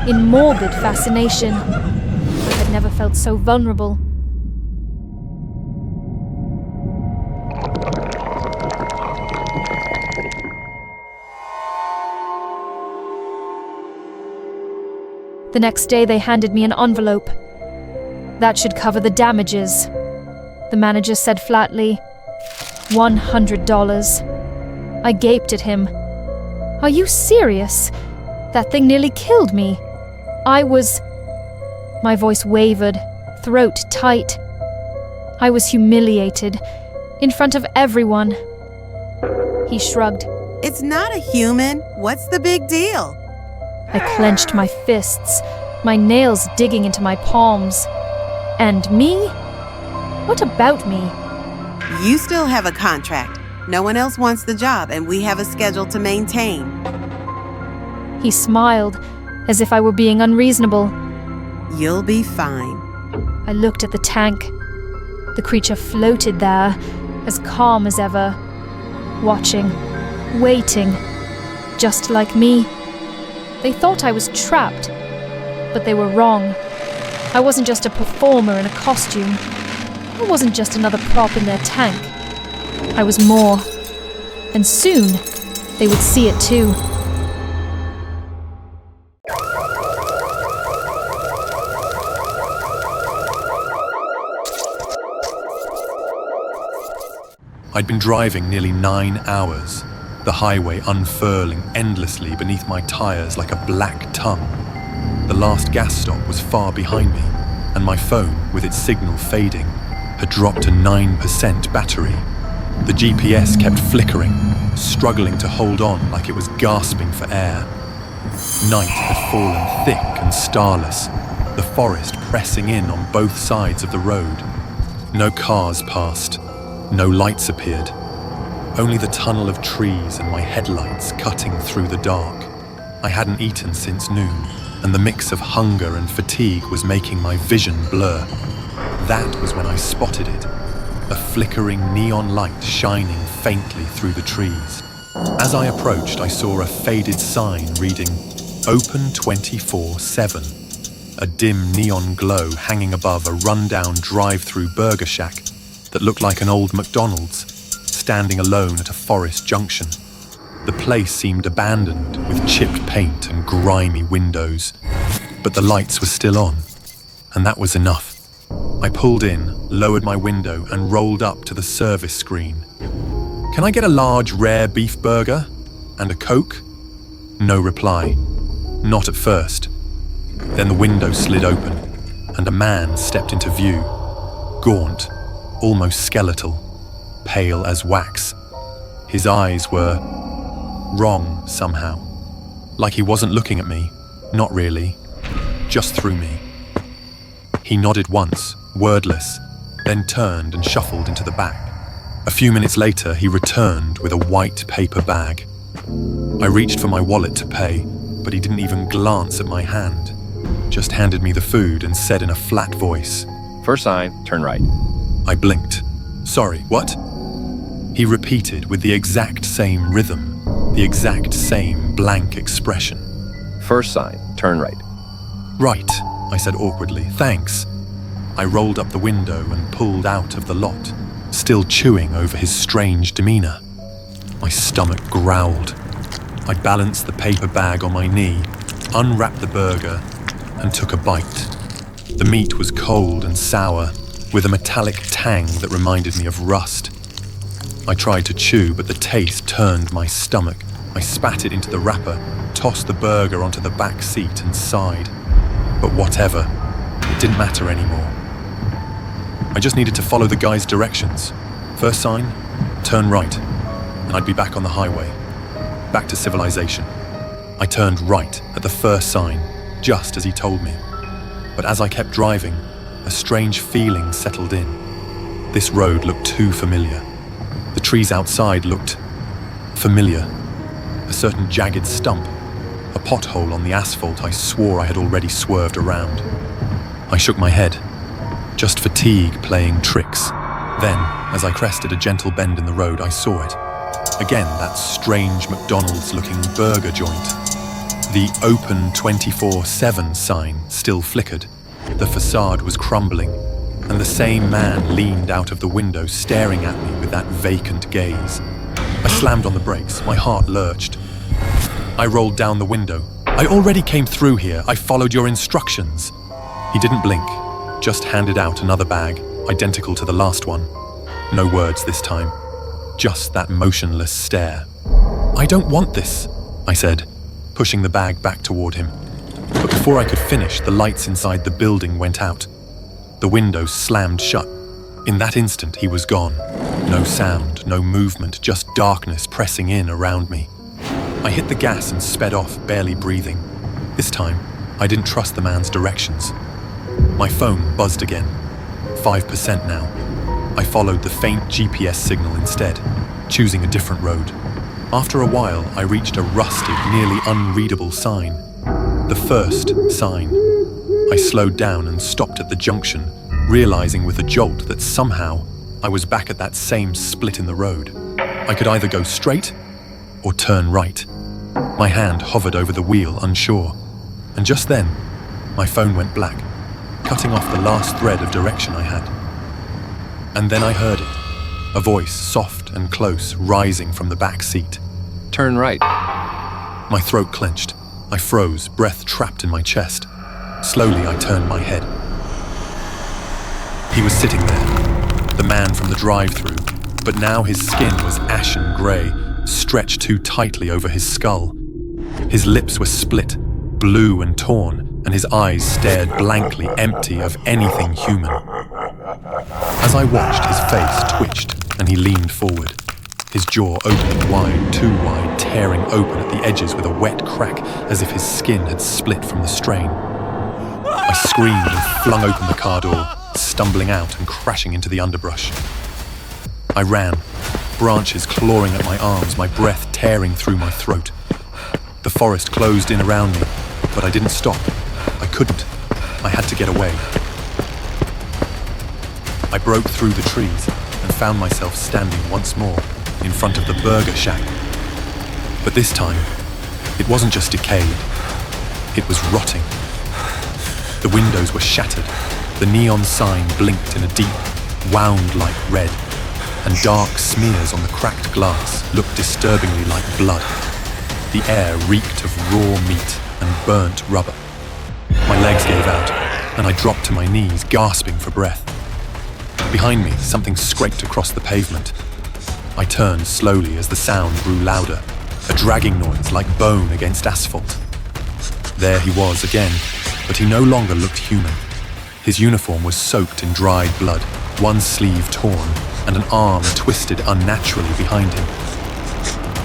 in morbid fascination. I had never felt so vulnerable. The next day they handed me an envelope. That should cover the damages. The manager said flatly, $100. I gaped at him. Are you serious? That thing nearly killed me. My voice wavered, throat tight. I was humiliated, in front of everyone. He shrugged. It's not a human. What's the big deal? I clenched my fists, my nails digging into my palms. And me? What about me? You still have a contract. No one else wants the job, and we have a schedule to maintain. He smiled, as if I were being unreasonable. You'll be fine. I looked at the tank. The creature floated there, as calm as ever, watching, waiting, just like me. They thought I was trapped, but they were wrong. I wasn't just a performer in a costume. I wasn't just another prop in their tank. I was more. And soon, they would see it too. I'd been driving nearly 9 hours, the highway unfurling endlessly beneath my tires like a black tongue. The last gas stop was far behind me, and my phone, with its signal fading, had dropped to 9% battery. The GPS kept flickering, struggling to hold on like it was gasping for air. Night had fallen thick and starless, the forest pressing in on both sides of the road. No cars passed, no lights appeared, only the tunnel of trees and my headlights cutting through the dark. I hadn't eaten since noon, and the mix of hunger and fatigue was making my vision blur. That was when I spotted it. a flickering neon light shining faintly through the trees. As I approached, I saw a faded sign reading, "Open 24/7." A dim neon glow hanging above a rundown drive-through burger shack that looked like an old McDonald's, standing alone at a forest junction. The place seemed abandoned, with chipped paint and grimy windows. But the lights were still on, and that was enough. I pulled in, lowered my window, and rolled up to the service screen. "Can I get a large rare beef burger? And a Coke?" No reply. Not at first. Then the window slid open, and a man stepped into view. Gaunt, almost skeletal, pale as wax. His eyes were wrong somehow. Like he wasn't looking at me. Not really. Just through me. He nodded once, wordless, then turned and shuffled into the back. A few minutes later, he returned with a white paper bag. I reached for my wallet to pay, but he didn't even glance at my hand. Just handed me the food and said in a flat voice, "First sign, turn right." I blinked. "Sorry, what?" He repeated with the exact same rhythm, the exact same blank expression. "First sign, turn right." "Right," I said awkwardly, "thanks." I rolled up the window and pulled out of the lot, still chewing over his strange demeanor. My stomach growled. I balanced the paper bag on my knee, unwrapped the burger, and took a bite. The meat was cold and sour, with a metallic tang that reminded me of rust. I tried to chew, but the taste turned my stomach. I spat it into the wrapper, tossed the burger onto the back seat and sighed. But whatever, it didn't matter anymore. I just needed to follow the guy's directions. First sign, turn right, and I'd be back on the highway, back to civilization. I turned right at the first sign, just as he told me. But as I kept driving, a strange feeling settled in. This road looked too familiar. The trees outside looked familiar. A certain jagged stump, a pothole on the asphalt I swore I had already swerved around. I shook my head. Just fatigue playing tricks. Then, as I crested a gentle bend in the road, I saw it. Again, that strange McDonald's-looking burger joint. The "Open 24/7" sign still flickered. The facade was crumbling, and the same man leaned out of the window staring at me with that vacant gaze. I slammed on the brakes, my heart lurched. I rolled down the window. "I already came through here, I followed your instructions." He didn't blink, just handed out another bag, identical to the last one. No words this time, just that motionless stare. "I don't want this," I said, pushing the bag back toward him. But before I could finish, the lights inside the building went out. The window slammed shut. In that instant, he was gone. No sound, no movement, just darkness pressing in around me. I hit the gas and sped off, barely breathing. This time, I didn't trust the man's directions. My phone buzzed again. 5% now. I followed the faint GPS signal instead, choosing a different road. After a while, I reached a rusted, nearly unreadable sign. The first sign. I slowed down and stopped at the junction, realizing with a jolt that somehow I was back at that same split in the road. I could either go straight or turn right. My hand hovered over the wheel, unsure. And just then, my phone went black, cutting off the last thread of direction I had. And then I heard it, a voice, soft and close, rising from the back seat. "Turn right." My throat clenched. I froze, breath trapped in my chest. Slowly, I turned my head. He was sitting there, the man from the drive-thru, but now his skin was ashen grey, stretched too tightly over his skull. His lips were split, blue and torn, and his eyes stared blankly empty of anything human. As I watched, his face twitched, and he leaned forward, his jaw opening wide, too wide, tearing open at the edges with a wet crack as if his skin had split from the strain. I screamed and flung open the car door, stumbling out and crashing into the underbrush. I ran, branches clawing at my arms, my breath tearing through my throat. The forest closed in around me, but I didn't stop. I couldn't. I had to get away. I broke through the trees, and found myself standing once more in front of the burger shack. But this time, it wasn't just decayed, it was rotting. The windows were shattered, the neon sign blinked in a deep, wound-like red, and dark smears on the cracked glass looked disturbingly like blood. The air reeked of raw meat and burnt rubber. My legs gave out, and I dropped to my knees, gasping for breath. Behind me, something scraped across the pavement. I turned slowly as the sound grew louder, a dragging noise like bone against asphalt. There he was again, but he no longer looked human. His uniform was soaked in dried blood, one sleeve torn, and an arm twisted unnaturally behind him.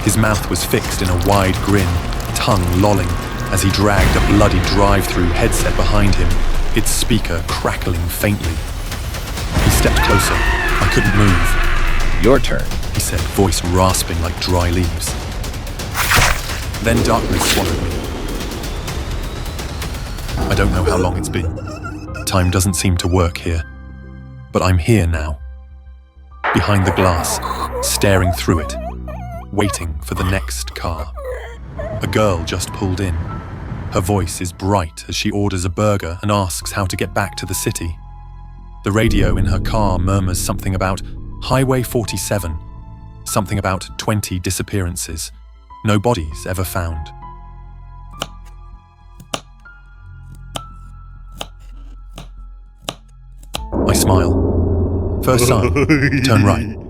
His mouth was fixed in a wide grin, tongue lolling, as he dragged a bloody drive-through headset behind him, its speaker crackling faintly. He stepped closer. I couldn't move. Your turn, he said, voice rasping like dry leaves. Then darkness swallowed me. I don't know how long it's been. Time doesn't seem to work here. But I'm here now. Behind the glass, staring through it, waiting for the next car. A girl just pulled in. Her voice is bright as she orders a burger and asks how to get back to the city. The radio in her car murmurs something about Highway 47, something about 20 disappearances, no bodies ever found. I smile. First sign, turn right.